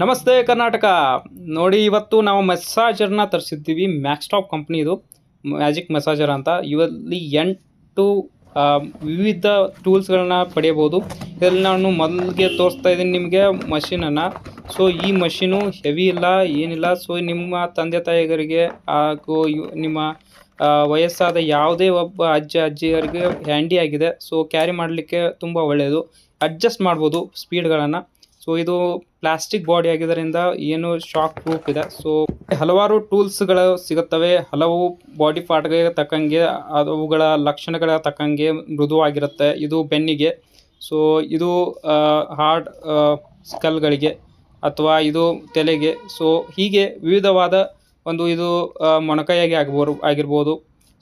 ನಮಸ್ತೆ ಕರ್ನಾಟಕ. ನೋಡಿ, ಇವತ್ತು ನಾವು ಮೆಸಾಜರ್ನ ತರಿಸಿದ್ದೀವಿ. ಮ್ಯಾಕ್ಸ್ಟಾಪ್ ಕಂಪ್ನಿದು ಮ್ಯಾಜಿಕ್ ಮೆಸಾಜರ್ ಅಂತ. ಇವಲ್ಲಿ 8 ವಿವಿಧ ಟೂಲ್ಸ್ಗಳನ್ನ ಪಡೆಯಬಹುದು. ಇದರಲ್ಲಿ ನಾನು ಮೊದಲಿಗೆ ತೋರಿಸ್ತಾ ಇದ್ದೀನಿ ನಿಮಗೆ ಮಷೀನನ್ನು. ಸೊ ಈ ಮಷೀನು ಹೆವಿ ಇಲ್ಲ, ಏನಿಲ್ಲ. ಸೊ ನಿಮ್ಮ ತಂದೆ ತಾಯಿಗರಿಗೆ ಹಾಗೂ ನಿಮ್ಮ ವಯಸ್ಸಾದ ಯಾವುದೇ ಒಬ್ಬ ಅಜ್ಜಿಯರಿಗೆ ಹ್ಯಾಂಡಿ ಆಗಿದೆ. ಸೊ ಕ್ಯಾರಿ ಮಾಡಲಿಕ್ಕೆ ತುಂಬ ಒಳ್ಳೆಯದು. ಅಡ್ಜಸ್ಟ್ ಮಾಡ್ಬೋದು ಸ್ಪೀಡ್ಗಳನ್ನು. ಸೊ ಇದು ಪ್ಲಾಸ್ಟಿಕ್ ಬಾಡಿ ಆಗಿದ್ದರಿಂದ ಏನು ಶಾಕ್ ಪ್ರೂಫ್ ಇದೆ. ಸೊ ಹಲವಾರು ಟೂಲ್ಸ್ಗಳು ಸಿಗುತ್ತವೆ. ಹಲವು ಬಾಡಿ ಪಾರ್ಟ್ಗಳಿಗೆ ತಕ್ಕಂಗೆ ಅವುಗಳ ಲಕ್ಷಣಗಳ ತಕ್ಕಂಗೆ ಮೃದುವಾಗಿರುತ್ತೆ. ಇದು ಬೆನ್ನಿಗೆ, ಸೊ ಇದು ಹಾರ್ಡ್ ಸ್ಕಲ್ಗಳಿಗೆ, ಅಥವಾ ಇದು ತಲೆಗೆ. ಸೊ ಹೀಗೆ ವಿವಿಧವಾದ ಒಂದು ಇದು ಮೊಣಕೈಯಾಗಿ ಆಗಿರ್ಬೋದು.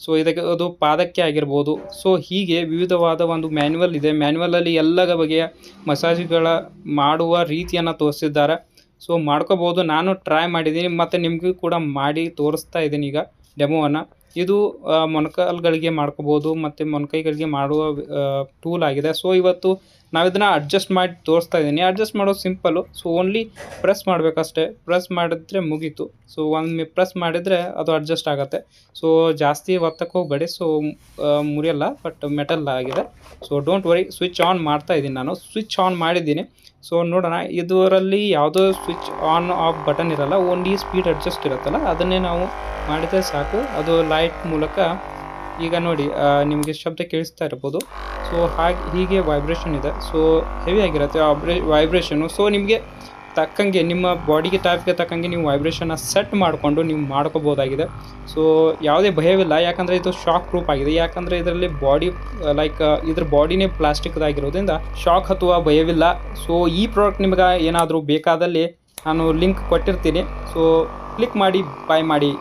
ಸೊ ಇದಕ್ಕೆ ಅದು ಪಾದಕ್ಕೆ ಆಗಿರ್ಬೋದು. ಸೊ ಹೀಗೆ ವಿವಿಧವಾದ ಒಂದು ಮ್ಯಾನ್ಯುವಲ್ ಇದೆ. ಮ್ಯಾನ್ಯುವಲಲ್ಲಿ ಎಲ್ಲ ಬಗೆಯ ಮಸಾಜ್ಗಳ ಮಾಡುವ ರೀತಿಯನ್ನು ತೋರಿಸಿದ್ದಾರೆ. ಸೊ ಮಾಡ್ಕೋಬೋದು. ನಾನು ಟ್ರೈ ಮಾಡಿದ್ದೀನಿ ಮತ್ತು ನಿಮಗೂ ಕೂಡ ಮಾಡಿ ತೋರಿಸ್ತಾ ಇದ್ದೀನಿ ಈಗ ಡೆಮೋವನ್ನು. ಇದು ಮೊಣಕಾಲುಗಳಿಗೆ ಮಾಡ್ಕೋಬೋದು ಮತ್ತು ಮೊಣಕೈಗಳಿಗೆ ಮಾಡುವ ಟೂಲ್ ಆಗಿದೆ. ಸೊ ಇವತ್ತು ನಾವು ಇದನ್ನು ಅಡ್ಜಸ್ಟ್ ಮಾಡಿ ತೋರಿಸ್ತಾ ಇದ್ದೀನಿ. ಅಡ್ಜಸ್ಟ್ ಮಾಡೋದು ಸಿಂಪಲ್ಲು. ಸೊ ಓನ್ಲಿ ಪ್ರೆಸ್ ಮಾಡಬೇಕಷ್ಟೇ. ಪ್ರೆಸ್ ಮಾಡಿದ್ರೆ ಮುಗೀತು. ಸೊ ಒಮ್ಮೆ ಪ್ರೆಸ್ ಮಾಡಿದರೆ ಅದು ಅಡ್ಜಸ್ಟ್ ಆಗುತ್ತೆ. ಸೊ ಜಾಸ್ತಿ ಒತ್ತಕ್ಕೆ ಹೋಗಬೇಡಿ. ಸೊ ಮುರಿಯಲ್ಲ, ಬಟ್ ಮೆಟಲ್ ಆಗಿದೆ. So don't worry. Switch on ಮಾಡ್ತಾ ಇದ್ದೀನಿ. ನಾನು ಸ್ವಿಚ್ ಆನ್ ಮಾಡಿದ್ದೀನಿ. ಸೊ ನೋಡೋಣ. ಇದರಲ್ಲಿ ಯಾವುದೋ ಸ್ವಿಚ್ ಆನ್ ಆಫ್ ಬಟನ್ ಇರಲ್ಲ. ಓನ್ಲಿ ಸ್ಪೀಡ್ ಅಡ್ಜಸ್ಟ್ ಇರುತ್ತಲ್ಲ, ಅದನ್ನೇ ನಾವು ಮಾಡಿದರೆ ಸಾಕು. ಅದು ಲೈಟ್ ಮೂಲಕ ಈಗ ನೋಡಿ ನಿಮಗೆ ಶಬ್ದ ಕೇಳಿಸ್ತಾ ಇರ್ಬೋದು. ಸೊ ಹೀಗೆ ವೈಬ್ರೇಷನ್ ಇದೆ. ಸೊ ಹೆವಿ ಆಗಿರುತ್ತೆ ವೈಬ್ರೇಷನ್ನು. ಸೊ ನಿಮಗೆ ತಕ್ಕಂಗೆ, ನಿಮ್ಮ ಬಾಡಿಗೆ ಟೈಪ್ಗೆ ತಕ್ಕಂಗೆ ನೀವು ವೈಬ್ರೇಷನ್ನ ಸೆಟ್ ಮಾಡಿಕೊಂಡು ನೀವು ಮಾಡ್ಕೋಬೋದಾಗಿದೆ. ಸೊ ಯಾವುದೇ ಭಯವಿಲ್ಲ, ಯಾಕಂದರೆ ಇದು ಶಾಕ್ ಪ್ರೂಫ್ ಆಗಿದೆ. ಯಾಕಂದರೆ ಇದರಲ್ಲಿ ಬಾಡಿ ಇದ್ರ ಬಾಡಿನೇ ಪ್ಲಾಸ್ಟಿಕ್ದಾಗಿರೋದ್ರಿಂದ ಶಾಕ್ ಹತ್ತುವ ಭಯವಿಲ್ಲ. ಸೊ ಈ ಪ್ರಾಡಕ್ಟ್ ನಿಮಗೆ ಏನಾದರೂ ಬೇಕಾದಲ್ಲಿ ನಾನು ಲಿಂಕ್ ಕೊಟ್ಟಿರ್ತೀನಿ. ಸೊ ಕ್ಲಿಕ್ ಮಾಡಿ ಬೈ ಮಾಡಿ.